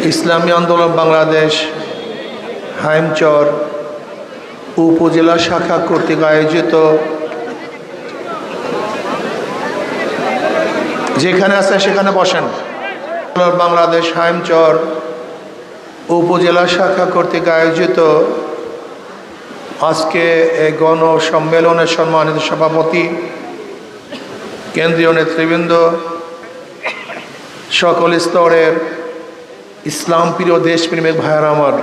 ইসলামী আন্দোলন বাংলাদেশ হাইমচর উপজেলা শাখা কর্তৃক আয়োজিত যেখানে আছে সেখানে বসেন। বাংলাদেশ হাইমচর উপজেলা শাখা কর্তৃক আয়োজিত আজকে এই গণ সম্মেলনের সম্মানিত সভাপতি, কেন্দ্রীয় নেতৃবৃন্দ, সকল স্তরের ইসলাম প্রিয় দেশপ্রেমিক ভাইয়েরা আমার,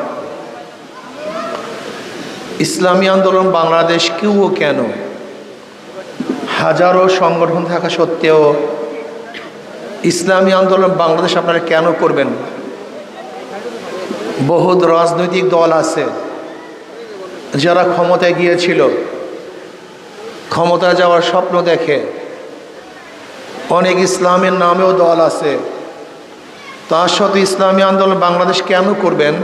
ইসলামী আন্দোলন বাংলাদেশ কেউ কেন হাজারো সংগঠন থাকা সত্ত্বেও ইসলামী আন্দোলন বাংলাদেশ আপনারা কেন করবেন? বহুত রাজনৈতিক দল আছে যারা ক্ষমতায় গিয়েছিল, ক্ষমতায় যাওয়ার স্বপ্ন দেখে। অনেক ইসলামের নামেও দল আছে। তার সাথে ইসলামী আন্দোলন বাংলাদেশ কেন করবেন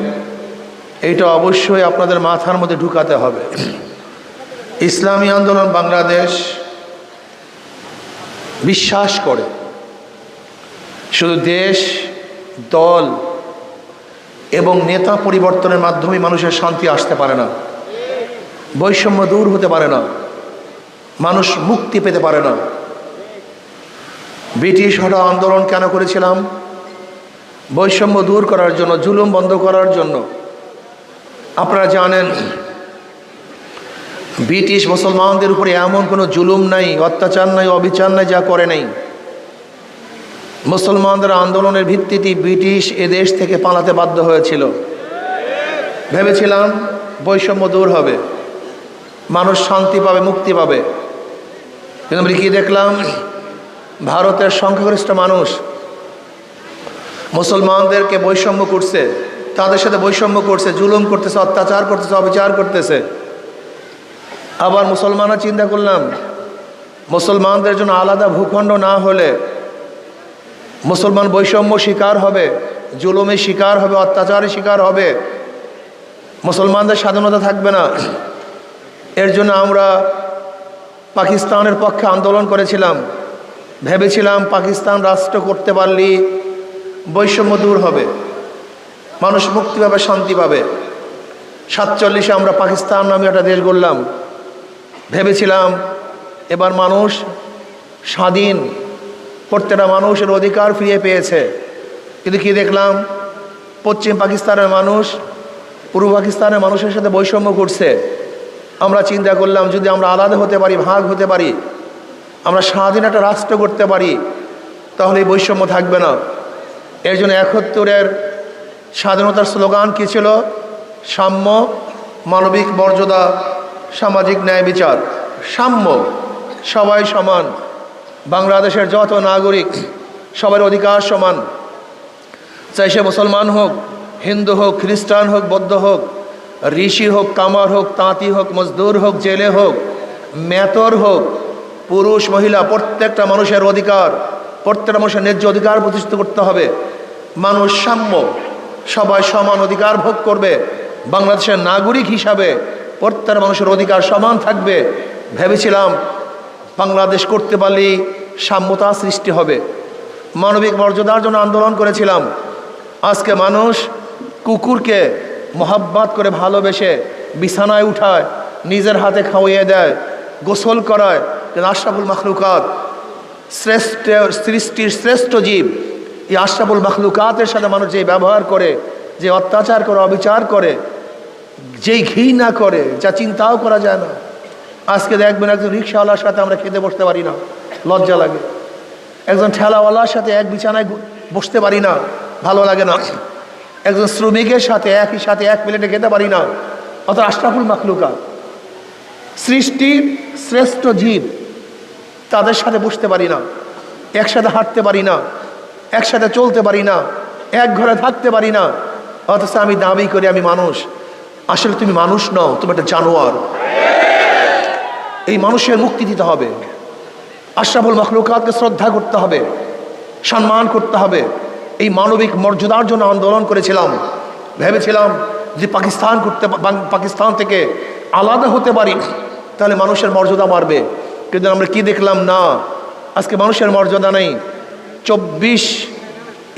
এইটা অবশ্যই আপনাদের মাথার মধ্যে ঢুকাতে হবে। ইসলামী আন্দোলন বাংলাদেশ বিশ্বাস করে শুধু দেশ, দল এবং নেতা পরিবর্তনের মাধ্যমে মানুষের শান্তি আসতে পারে না, বৈষম্য দূর হতে পারে না, মানুষ মুক্তি পেতে পারে না। ব্রিটিশ হঠাৎ আন্দোলন কেন করেছিলাম? বৈষম্য দূর করার জন্য, জুলুম বন্ধ করার জন্য। আপনারা জানেন ব্রিটিশ মুসলমানদের উপরে এমন কোনো জুলুম নাই, অত্যাচার নাই, অবিচার নাই যা করে নাই। মুসলমানদের আন্দোলনের ভিত্তিতে ব্রিটিশ এদেশ থেকে পালাতে বাধ্য হয়েছিল। ভেবেছিলাম বৈষম্য দূর হবে, মানুষ শান্তি পাবে, মুক্তি পাবে। কিন্তু আমরা কি দেখলাম? ভারতের সংখ্যাগরিষ্ঠ মানুষ মুসলমানদেরকে বৈষম্য করছে, তাদের সাথে বৈষম্য করছে, জুলুম করতেছে, অত্যাচার করতেছে, অবিচার করতেছে। আবার মুসলমানরা চিন্তা করলাম মুসলমানদের জন্য আলাদা ভূখণ্ড না হলে মুসলমান বৈষম্য শিকার হবে, জুলুমের শিকার হবে, অত্যাচারের শিকার হবে, মুসলমানদের স্বাধীনতা থাকবে না। এর জন্য আমরা পাকিস্তানের পক্ষে আন্দোলন করেছিলাম। ভেবেছিলাম পাকিস্তান রাষ্ট্র করতে পারলে বৈষম্য দূর হবে, মানুষ মুক্তি পাবে, শান্তি পাবে। 47-এ আমরা পাকিস্তান নামে একটা দেশ গড়লাম। ভেবেছিলাম এবার মানুষ স্বাধীন, প্রত্যেকটা মানুষের অধিকার ফিরে পেয়েছে। কিন্তু কি দেখলাম? পশ্চিম পাকিস্তানের মানুষ পূর্ব পাকিস্তানের মানুষের সাথে বৈষম্য করছে। আমরা চিন্তা করলাম যদি আমরা আলাদা হতে পারি, ভাগ হতে পারি, আমরা স্বাধীন একটা রাষ্ট্র করতে পারি, তাহলে এই বৈষম্য থাকবে না। এর জন্য 71-এর স্বাধীনতার স্লোগান কী ছিল? সাম্য, মানবিক মর্যাদা, সামাজিক ন্যায় বিচার। সাম্য, সবাই সমান, বাংলাদেশের যত নাগরিক সবার অধিকার সমান, চাই সে মুসলমান হোক, হিন্দু হোক, খ্রিস্টান হোক, বৌদ্ধ হোক, ঋষি হোক, কামার হোক, তাঁতি হোক, মজদুর হোক, জেলে হোক, মেতর হোক, পুরুষ মহিলা, প্রত্যেকটা মানুষের অধিকার, প্রত্যেকটা মানুষের ন্যায্য অধিকার প্রতিষ্ঠিত করতে হবে। মানুষ সাম্য, সবাই সমান অধিকার ভোগ করবে। বাংলাদেশের নাগরিক হিসাবে প্রত্যেকটা মানুষের অধিকার সমান থাকবে। ভেবেছিলাম বাংলাদেশ করতে পারলেই সাম্যতা সৃষ্টি হবে। মানবিক মর্যাদার জন্য আন্দোলন করেছিলাম। আজকে মানুষ কুকুরকে মোহাব্বত করে ভালোবেসে বিছানায় উঠায়, নিজের হাতে খাওয়িয়ে দেয়, গোসল করায়। আশরাফুল মাখলুকাত, শ্রেষ্ঠ সৃষ্টির শ্রেষ্ঠ জীব, এই আশরাফুল মাখলুকাতের সাথে মানুষ যে ব্যবহার করে, যে অত্যাচার করে, অবিচার করে, যেই ঘৃণা করে, যা চিন্তাও করা যায় না। আজকে দেখবেন একজন রিক্সাওয়ালার সাথে আমরা খেতে বসতে পারি না, লজ্জা লাগে। একজন ঠেলাওয়ালার সাথে এক বিছানায় বসতে পারি না, ভালো লাগে না। একজন শ্রমিকের সাথে একই সাথে এক প্লেটে খেতে পারি না। অত আশরাফুল মাখলুকাত, সৃষ্টির শ্রেষ্ঠ জীব, তাদের সাথে বসতে পারি না, একসাথে হাঁটতে পারি না, একসাথে চলতে পারি না, এক ঘরে থাকতে পারি না। অথচ আমি দাবি করি আমি মানুষ। আসলে তুমি মানুষ নও, তুমি একটা জানোয়ার। এই মানুষের মুক্তি দিতে হবে। আশরাফুল মাখলুকাতকে শ্রদ্ধা করতে হবে, সম্মান করতে হবে। এই মানবিক মর্যাদার জন্য আন্দোলন করেছিলাম। ভেবেছিলাম যে পাকিস্তান থেকে আলাদা হতে পারি তাহলে মানুষের মর্যাদা বাড়বে। কিন্তু আমরা কি দেখলাম? না, আজকে মানুষের মর্যাদা নেই। 24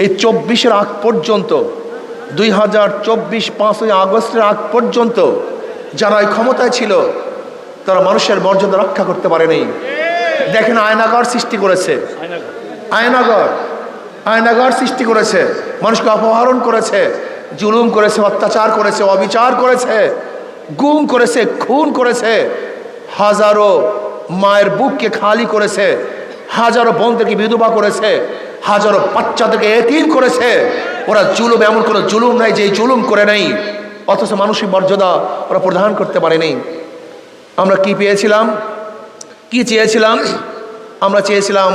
এই 24-এর আগ পর্যন্ত 2024 5ই আগস্টের আগ পর্যন্ত যারা এই ক্ষমতায় ছিল তারা মানুষের মর্যাদা রক্ষা করতে পারেনি। দেখেন আয়নাগর সৃষ্টি করেছে, আয়নাগর সৃষ্টি করেছে, মানুষকে অপহরণ করেছে, জুলুম করেছে, অত্যাচার করেছে, অবিচার করেছে, গুম করেছে, খুন করেছে, হাজারো মায়ের বুককে খালি করেছে, হাজারো বোনদেরকে বিধবা করেছে, হাজারো বাচ্চাদেরকে এতিম করেছে। ওরা জুলুম, এমন কোনো জুলুম নাই যে জুলুম করে নাই, অথচ মানসিক মর্যাদা ওরা প্রদান করতে পারেনি। আমরা কি পেয়েছিলাম, কি চেয়েছিলাম? আমরা চেয়েছিলাম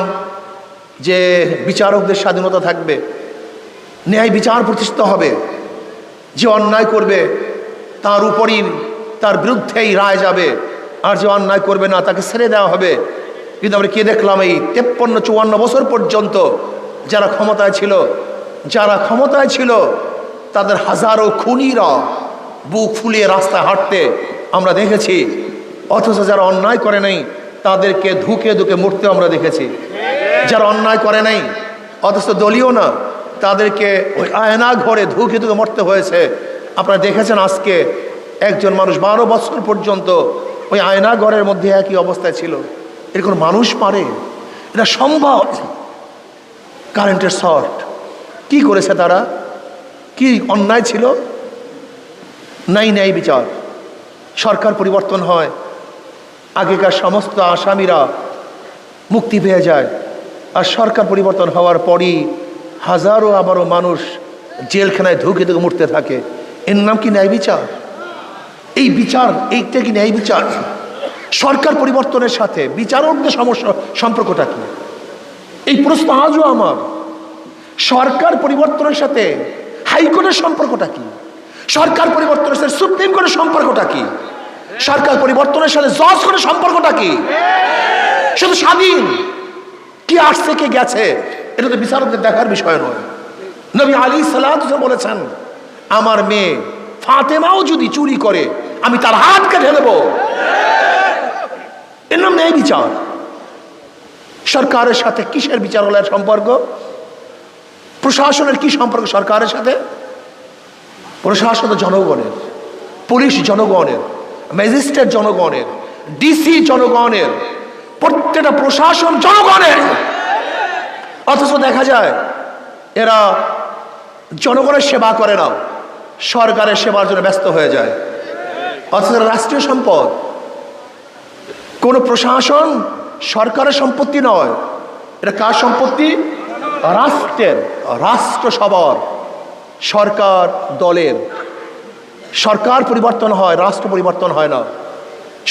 যে বিচারকদের স্বাধীনতা থাকবে, ন্যায় বিচার প্রতিষ্ঠিত হবে, যে অন্যায় করবে তার উপরই, তার বিরুদ্ধেই রায় যাবে, আর যে অন্যায় করবে না তাকে ছেড়ে দেওয়া হবে। কিন্তু আমরা কি দেখলাম? এই 53-54 বছর পর্যন্ত যারা ক্ষমতায় ছিল তাদের হাজারো খুনিরা বুক ফুলিয়ে রাস্তায় হাঁটতে আমরা দেখেছি, অথচ যারা অন্যায় করে নাই তাদেরকে ধুকে ধুকে মরতে আমরা দেখেছি। যারা অন্যায় করে নাই অথচ দলীয় না, তাদেরকে ওই আয়না ঘরে ধুকে ধুকে মরতে হয়েছে। আপনারা দেখেছেন আজকে একজন মানুষ 12 বছর পর্যন্ত ওই আয়না ঘরের মধ্যে একই অবস্থায় ছিল। এরকম মানুষ পারে? এটা সম্ভব? কারেন্টের শর্ট কি করেছে তারা? কি অন্যায় ছিল? নাই ন্যায় বিচার। সরকার পরিবর্তন হয়, আগেকার সমস্ত আসামিরা মুক্তি পেয়ে যায়, আর সরকার পরিবর্তন হওয়ার পরই হাজারো আবারও মানুষ জেলখানায় ধুকে ধুকে মরতে থাকে। এর নাম কি ন্যায় বিচার? এই বিচার, এইটা কি ন্যায় বিচার? সরকার পরিবর্তনের সাথে বিচারকদের সম্পর্কটা কি? এই প্রশ্ন আজও আমার। সরকার পরিবর্তনের সাথে হাইকোর্টের সম্পর্কটা কি? সরকার পরিবর্তনের সাথে সুপ্রিম কোর্টের সম্পর্কটা কি? সরকার পরিবর্তনের সাথে জজ কোর্টের সম্পর্কটা কি? শুধু স্বাধীন, কি আসছে কে গেছে এটা তো বিচারকদের দেখার বিষয় নয়। নবী আলাইহিস সালাতু বলেছেন, আমার মেয়ে ফাতেমাও যদি চুরি করে আমি তার হাত কেটে নেব। এর নাম ন্যায় বিচার। সরকারের সাথে কিসের বিচারালয়ের সম্পর্ক? প্রশাসনের কি সম্পর্ক সরকারের সাথে? প্রশাসন জনগণের, পুলিশ জনগণের, ম্যাজিস্ট্রেট জনগণের, ডিসি জনগণের, প্রত্যেকটা প্রশাসন জনগণের। অথচ দেখা যায় এরা জনগণের সেবা করে না, সরকারের সেবার জন্য ব্যস্ত হয়ে যায়। অথচ রাষ্ট্রীয় সম্পদ। কোন প্রশাসন সরকারের সম্পত্তি নয়, এটা কার সম্পত্তি? রাষ্ট্রের। রাষ্ট্র সবার, সরকার দলের। সরকার পরিবর্তন হয়, রাষ্ট্র পরিবর্তন হয় না।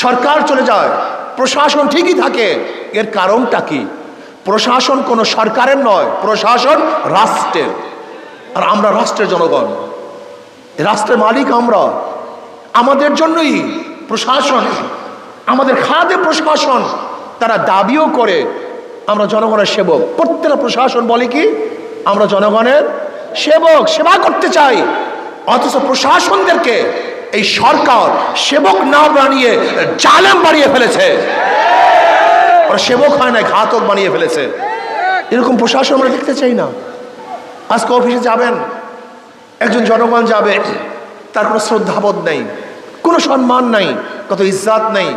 সরকার চলে যায়, প্রশাসন ঠিকই থাকে। এর কারণটা কি? প্রশাসন কোনো সরকারের নয়, প্রশাসন রাষ্ট্রের। আর আমরা রাষ্ট্রের জনগণ, রাষ্ট্রের মালিক আমরা। আমাদের জন্যই প্রশাসন, আমাদের খাদে প্রশাসন। তারা দাবিও করে আমরা জনগণের সেবক। প্রত্যেকটা প্রশাসন বলে কি আমরা জনগণের সেবক, সেবা করতে চাই। অথচ প্রশাসনদেরকে এই সরকার সেবক না বানিয়ে জালেম বানিয়ে ফেলেছে। ওরা সেবক হয় না, ঘাতক বানিয়ে ফেলেছে। এরকম প্রশাসন আমরা দেখতে চাই না। আজকে অফিসে যাবেন, একজন জনগণ যাবে, তার কোনো শ্রদ্ধাবোধ নেই, কোনো সম্মান নাই, কত ইজ্জাত নেই।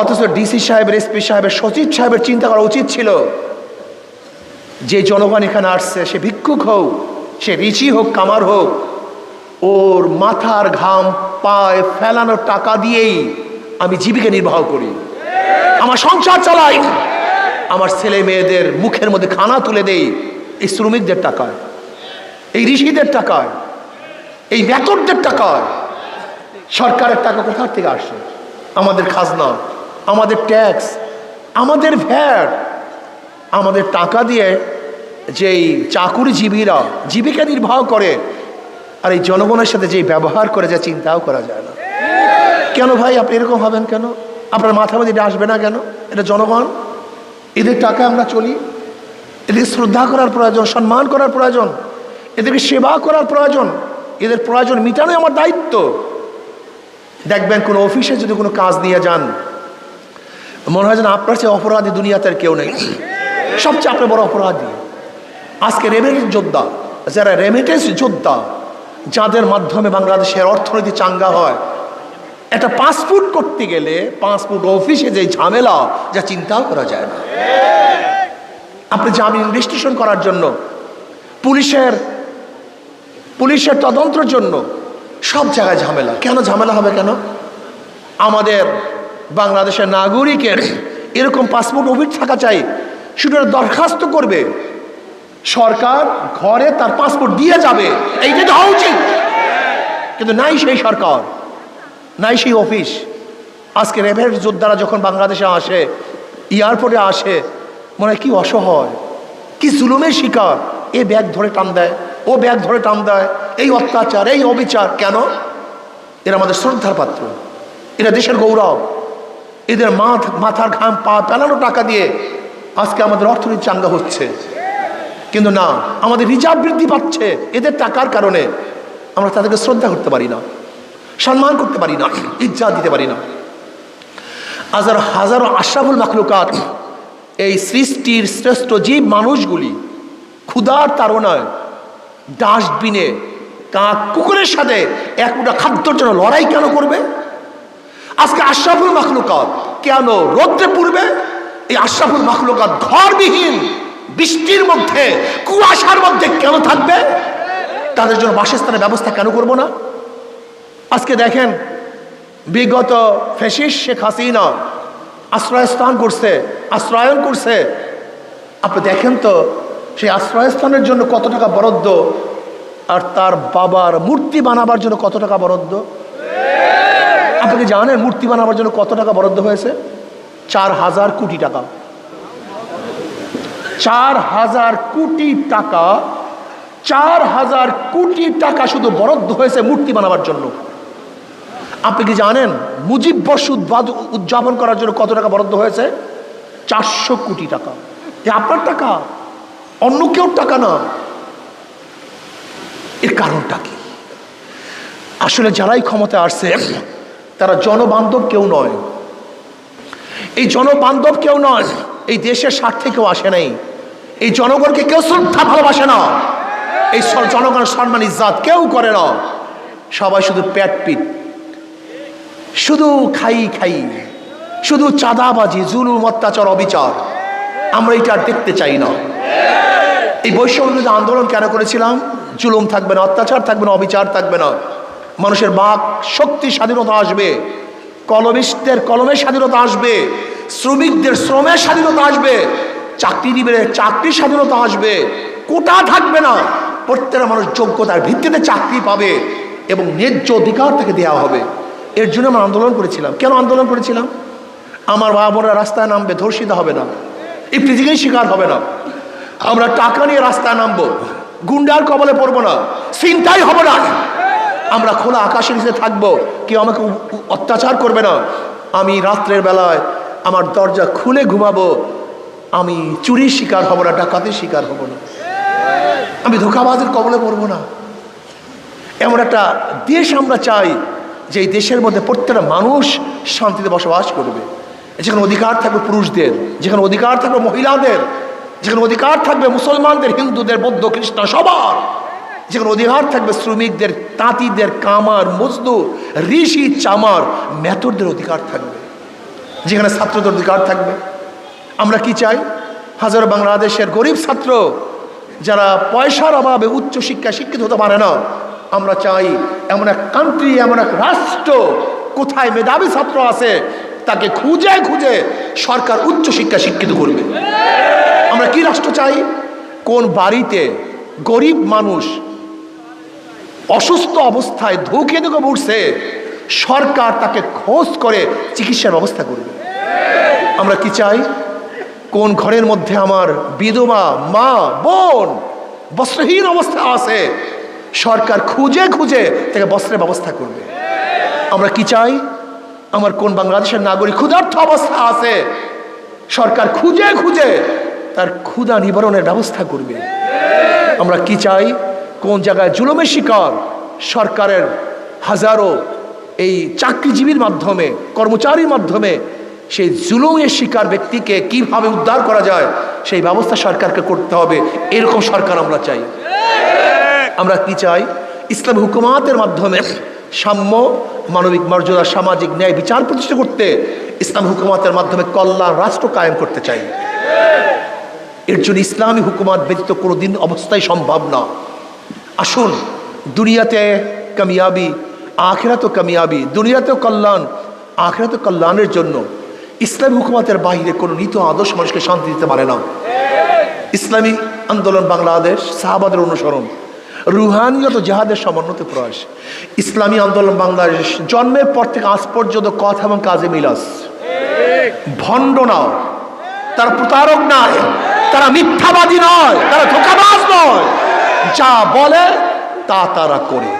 অথচ ডিসি সাহেবের, এসপি সাহেবের, সচিব সাহেবের চিন্তা করা উচিত ছিল যে জনগণ এখানে আসছে, সে ভিক্ষুক হোক, সে রিচি হোক, কামার হোক, ওর মাথার ঘাম পায়ে ফেলানোর টাকা দিয়েই আমি জীবিকা নির্বাহ করি, আমার সংসার চালাই, আমার ছেলে মেয়েদের মুখের মধ্যে খানা তুলে দেই এই শ্রমিকদের টাকায়, এই ঋষিদের টাকায়, এই বেতনদের টাকায়। সরকারের টাকা কোথার থেকে আসে? আমাদের খাজনা, আমাদের ট্যাক্স, আমাদের ভ্যাট, আমাদের টাকা দিয়ে যেই চাকুরিজীবীরা জীবিকা নির্বাহ করে, আর এই জনগণের সাথে যেই ব্যবহার করে যা চিন্তাও করা যায় না। কেন ভাই আপনি এরকম হবেন? কেন আপনার মাথা মধ্যে এটা আসবে না? কেন? এটা জনগণ, এদের টাকা আমরা চলি। এদেরকে শ্রদ্ধা করার প্রয়োজন, সম্মান করার প্রয়োজন, এদেরকে সেবা করার প্রয়োজন, এদের প্রয়োজন মিটানোই আমার দায়িত্ব। দেখবেন কোনো অফিসে যদি কোনো কাজ নিয়ে যান, মনে হয় যেন আপনার চেয়ে অপরাধী দুনিয়াতে আর কেউ নেই, সবচেয়ে আপনার বড় অপরাধী। আজকে রেবের যোদ্ধা, যারা রেমিটেন্স যোদ্ধা, যাদের মাধ্যমে বাংলাদেশের অর্থনীতি চাঙ্গা হয়, একটা পাসপোর্ট করতে গেলে পাসপোর্ট অফিসে যে ঝামেলা, যা চিন্তাও করা যায় না। আপনি জামিন রেজিস্ট্রেশন করার জন্য, পুলিশের তদন্তের জন্য সব জায়গায় ঝামেলা। কেন ঝামেলা হবে কেন? আমাদের বাংলাদেশের নাগরিকের এরকম পাসপোর্ট অফিস থাকা চাই, শুধু দরখাস্ত করবে, সরকার ঘরে তার পাসপোর্ট দিয়ে যাবে, এইটা তো হওয়া উচিত। কিন্তু নাই সেই সরকার, নাই সেই অফিস। আজকে রেভের যোদ্ধারা যখন বাংলাদেশে আসে, এয়ারপোর্টে আসে, মনে হয় কি অসহায়, কি জুলুমের শিকার। এ ব্যাগ ধরে টান দেয়, ও ব্যাগ ধরে টান দেয়, এই অত্যাচার, এই অবিচার। কেন? এরা আমাদের শ্রদ্ধার পাত্র, এরা দেশের গৌরব। এদের মাথার ঘাম পা পেলানো টাকা দিয়ে আজকে আমাদের অর্থনীতি চাঙ্গা হচ্ছে। কিন্তু না, আমাদের রিজার্ভ বৃদ্ধি পাচ্ছে এদের টাকার কারণে। আমরা তাদেরকে শ্রদ্ধা করতে পারি না, সম্মান করতে পারি না, ইজ্জত দিতে পারি না। হাজারো আশরাফুল মাখলুকাত, এই সৃষ্টির শ্রেষ্ঠ জীব মানুষগুলি ক্ষুধার তাড়নায় ডাস্টবিনে কাক কুকুরের সাথে এক মুঠা খাদ্যর জন্য লড়াই কেন করবে? আজকে আশরাফুল মাখলুকাত কেন রৌদ্রে পড়বে? এই আশরাফুল মাখলুকাত ঘরবিহীন বৃষ্টির মধ্যে, কুয়াশার মধ্যে কেন থাকবে? তাদের জন্য বাসস্থানের ব্যবস্থা কেন করব না? আজকে দেখেন, বিগত ফ্যাসিস্ট শেখ হাসিনা আশ্রয়ন করছে। আপনি দেখেন তো, সেই আশ্রয়স্থানের জন্য কত টাকা বরাদ্দ, আর তার বাবার মূর্তি বানাবার জন্য কত টাকা বরাদ্দ। আপনি কি জানেন মূর্তি বানাবার জন্য কত টাকা বরাদ্দ হয়েছে? 4,000 কোটি টাকা। 4,000 কোটি টাকা, 4,000 কোটি টাকা শুধু বরাদ্দ হয়েছে মূর্তি বানাবার জন্য। আপনি কি জানেন মুজিব বর্ষ উদযাপন করার জন্য কত টাকা বরাদ্দ হয়েছে? 400 কোটি টাকা। এ আপনার টাকা, অন্য কেউ টাকা না। এর কারণটা কি? আসলে যারাই ক্ষমতায় আসছে তারা জনবান্ধব কেউ নয়। এই জনবান্ধব কেউ নয়, এই দেশের স্বার্থে কেউ আসে নাই। এই জনগণকে কেউ শ্রদ্ধা ভালোবাসে না। এই জনগণের সম্মান ইজ্জত কেউ করে না। সবাই শুধু পেট পিট, শুধু খাই, শুধু চাঁদাবাজি, জুলুম, অত্যাচার, অবিচার। আমরা এটা আর দেখতে চাই না। এই বৈষম্য আন্দোলন কেন করেছিলাম? জুলুম থাকবে না, অত্যাচার থাকবে না, অবিচার থাকবে না। মানুষের বাক শক্তি স্বাধীনতা আসবে, কলমিস্টদের কলমের স্বাধীনতা আসবে, শ্রমিকদের শ্রমের স্বাধীনতা আসবে, চাকরিজীবীদের চাকরির স্বাধীনতা আসবে। কোটা থাকবে না, প্রত্যেকটা মানুষ যোগ্যতার ভিত্তিতে চাকরি পাবে এবং ন্যায্য অধিকার তাকে দেওয়া হবে। এর জন্য আমরা আন্দোলন করেছিলাম। কেন আন্দোলন করেছিলাম? আমার মা বোনেরা রাস্তায় নামবে, ধর্ষিত হবে না, ইফতিজিংয়ের শিকার হবে না। আমরা টাকা নিয়ে রাস্তায় নামবো, গুন্ডার কবলে পড়বো না, চিন্তাই হবে না। আমরা খোলা আকাশের নিচে থাকবো, কেউ আমাকে অত্যাচার করবে না। আমি রাত্রের বেলায় আমার দরজা খুলে ঘুমাবো, আমি চুরির শিকার হব না, ডাকাতির শিকার হব না, আমি ধোঁকাবাজের কবলে পড়বো না। এমন একটা দেশ আমরা চাই, যে এই দেশের মধ্যে প্রত্যেকটা মানুষ শান্তিতে বসবাস করবে, যেখানে অধিকার থাকবে পুরুষদের, যেখানে অধিকার থাকবে মহিলাদের, যেখানে অধিকার থাকবে মুসলমানদের, হিন্দুদের, বৌদ্ধ, খ্রিস্টান সবার, যেখানে অধিকার থাকবে শ্রমিকদের, তাঁতিদের, কামার, মজদুর, ঋষি, চামার, মেথরদের অধিকার থাকবে, যেখানে ছাত্রদের অধিকার থাকবে। আমরা কি চাই? হাজারো বাংলাদেশের গরিব ছাত্র যারা পয়সার অভাবে উচ্চ শিক্ষায় শিক্ষিত হতে পারে না, আমরা চাই এমন এক কান্ট্রি, এমন এক রাষ্ট্র, কোথায় মেধাবী ছাত্র আছে তাকে খুঁজে খুঁজে সরকার উচ্চ শিক্ষা শিক্ষিত করবে। আমরা কি রাষ্ট্র চাই? কোন বাড়িতে গরিব মানুষ অসুস্থ অবস্থায় ধুকে ধুকে উঠছে, সরকার তাকে খোঁজ করে চিকিৎসার ব্যবস্থা করবে। আমরা কি চাই? কোন ঘরের মধ্যে আমার বিধবা মা বোন বস্ত্রহীন অবস্থা আছে, সরকার খুঁজে খুঁজে তাকে বস্ত্রের ব্যবস্থা করবে। আমরা কি চাই? আমার কোন বাংলাদেশের নাগরিক ক্ষুধার্ত অবস্থা আছে, সরকার খুঁজে খুঁজে তার ক্ষুধা নিবারণের ব্যবস্থা করবে। আমরা কি চাই? কোন জায়গায় জুলুমের শিকার, সরকারের হাজারো এই চাকরিজীবীর মাধ্যমে, কর্মচারীর মাধ্যমে সেই জুলুমের শিকার ব্যক্তিকে কিভাবে উদ্ধার করা যায় সেই ব্যবস্থা সরকারকে করতে হবে। এরকম সরকার আমরা চাই। আমরা কি চাই? ইসলামী হুকুমাতের মাধ্যমে সাম্য, মানবিক মর্যাদা, সামাজিক ন্যায় বিচার প্রতিষ্ঠা করতে ইসলামী হুকুমাতের মাধ্যমে কল্যাণ রাষ্ট্র কায়েম করতে চাই। এর জন্য ইসলামী হুকুমাত ব্যতীত কোনোদিন অবস্থায় সম্ভব না। আসুন, দুনিয়াতে কামিয়াবি, আখিরাতে কামিয়াবি, দুনিয়াতেও কল্যাণ, আখিরাতে কল্যাণের জন্য ইসলামী হুকুমাতের বাইরে কোনো নীত আদর্শ মানুষকে শান্তি দিতে পারে না। ইসলামী আন্দোলন বাংলাদেশ, সাহাবাদের অনুসরণ, রুহানিয়ত জাহাদের সমন্বিত প্রয়াস। ইসলামী আন্দোলন বাংলাদেশ জন্মের পর থেকে আজ পর্যন্ত কথা এবং কাজে মিলাস। ভণ্ড না, তারা প্রতারক নয়, তারা মিথ্যাবাদী নয়, তারা ধোঁকাবাজ নয়। যা বলে তা তারা করে।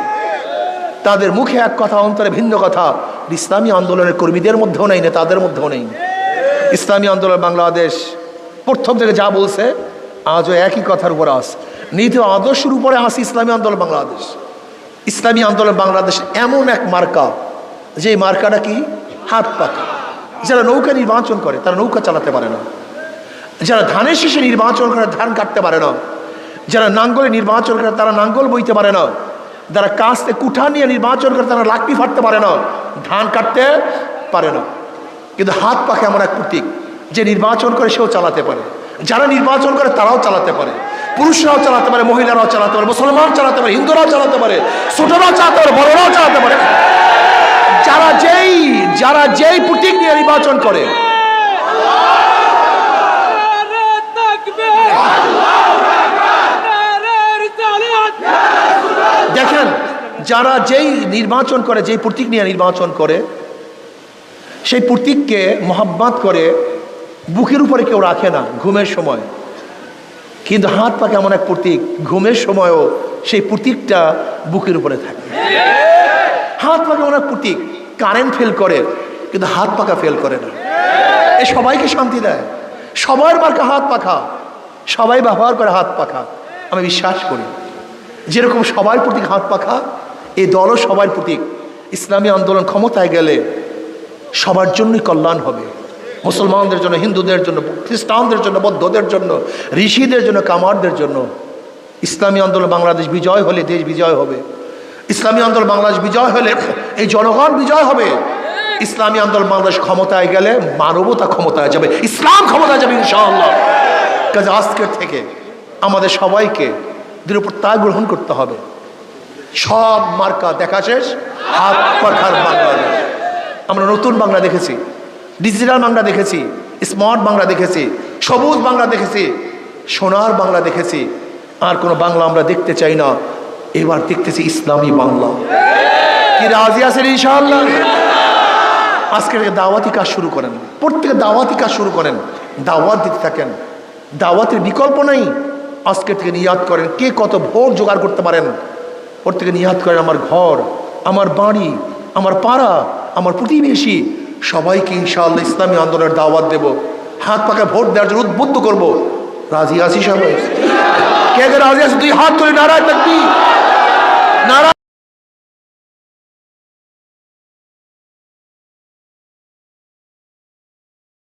তাদের মুখে এক কথা, অন্তরে ভিন্ন কথা। ইসলামী আন্দোলনের কর্মীদের মধ্যেও নেই, না তাদের মধ্যেও নেই। ইসলামী আন্দোলন বাংলাদেশ প্রথম থেকে যা বলছে আজও একই কথার উপর আস, নীতি আদর্শের উপরে আসে ইসলামী আন্দোলন বাংলাদেশ। ইসলামী আন্দোলন বাংলাদেশ এমন এক মার্কা, যে মার্কাটা কি? হাত পাকা। যারা নৌকা নির্বাচন করে তারা নৌকা চালাতে পারে না, যারা ধানের শীষে নির্বাচন করে ধান কাটতে পারে না, যারা নাঙ্গলে নির্বাচন করে তারা নাঙ্গল বইতে পারে না, যারা কাস্তে কুঠা নিয়ে নির্বাচন করে তারা লাকড়ি ফাটতে পারে না, ধান কাটতে পারে না। কিন্তু হাত পাখা এমন এক প্রতীক, যে নির্বাচন করে সেও চালাতে পারে, যারা নির্বাচন করে তারাও চালাতে পারে, পুরুষরাও চালাতে পারে, মহিলারাও চালাতে পারে, মুসলমান চালাতে পারে, হিন্দুরাও চালাতে পারে, ছোটরাও চালাতে পারে, বড়রাও চালাতে পারে। যারা যেই প্রতীক নিয়ে নির্বাচন করে, দেখেন, যারা যেই নির্বাচন করে, যেই প্রতীক নিয়ে নির্বাচন করে, সেই প্রতীককে মহব্বত করে বুকের উপরে কেউ রাখে না ঘুমের সময়। কিন্তু হাত পাকা এমন এক প্রতীক, ঘুমের সময়ও সেই প্রতীকটা বুকের উপরে থাকে। হাত পাকা এমন এক প্রতীক, কারেন্ট ফেল করে কিন্তু হাত পাকা ফেল করে না। এ সবাইকে শান্তি দেয়। সবার মার্কা হাত পাখা, সবাই ব্যবহার করে হাত পাখা। আমি বিশ্বাস করি যেরকম সবার প্রতীক হাত পাখা, এই দলও সবার প্রতীক। ইসলামী আন্দোলন ক্ষমতায় গেলে সবার জন্যই কল্যাণ হবে। মুসলমানদের জন্য, হিন্দুদের জন্য, খ্রিস্টানদের জন্য, বৌদ্ধদের জন্য, ঋষিদের জন্য, কামারদের জন্য। ইসলামী আন্দোলন বাংলাদেশ বিজয় হলে দেশ বিজয় হবে। ইসলামী আন্দোলন বাংলাদেশ বিজয় হলে এই জনগণ বিজয় হবে। ইসলামী আন্দোলন বাংলাদেশ ক্ষমতায় গেলে মানবতা ক্ষমতায় যাবে, ইসলাম ক্ষমতায় যাবে ইনশাআল্লাহ। কাজে আজকের থেকে আমাদের সবাইকে দৃঢ় প্রত্যয় গ্রহণ করতে হবে। সব মার্কা দেখা শেষ, হাত পাখার বাংলাদেশ। আমরা নতুন বাংলা দেখেছি, ডিজিটাল বাংলা দেখেছি, স্মার্ট বাংলা দেখেছি, সবুজ বাংলা দেখেছি, সোনার বাংলা দেখেছি। আর কোনো বাংলা আমরা দেখতে চাই না। এবার দেখতেছি ইসলামী বাংলা। কি রাজি আছেন ইনশাআল্লাহ? আজকে দাওয়াতি কাজ শুরু করেন, প্রত্যেকে দাওয়াতি কাজ শুরু করেন, দাওয়াত দিতে থাকেন। দাওয়াতের বিকল্প নাই। আজকে থেকে নিয়াত করেন, কে কত ভোট জোগাড় করতে পারেন। প্রত্যেকে নিয়াত করেন, আমার ঘর, আমার বাড়ি, আমার পাড়া, আমার প্রতিবেশী সবাইকে ইনশাআল্লাহ ইসলামী আন্দোলনের দাওয়াত দেব। হাত পাকা ভোট দেওয়ার জন্য উদ্বুদ্ধ করবো। রাজি আছি সবাই? কে রাজি আছে? দুই হাত তুলে নারায় তাকবীর, নারায়।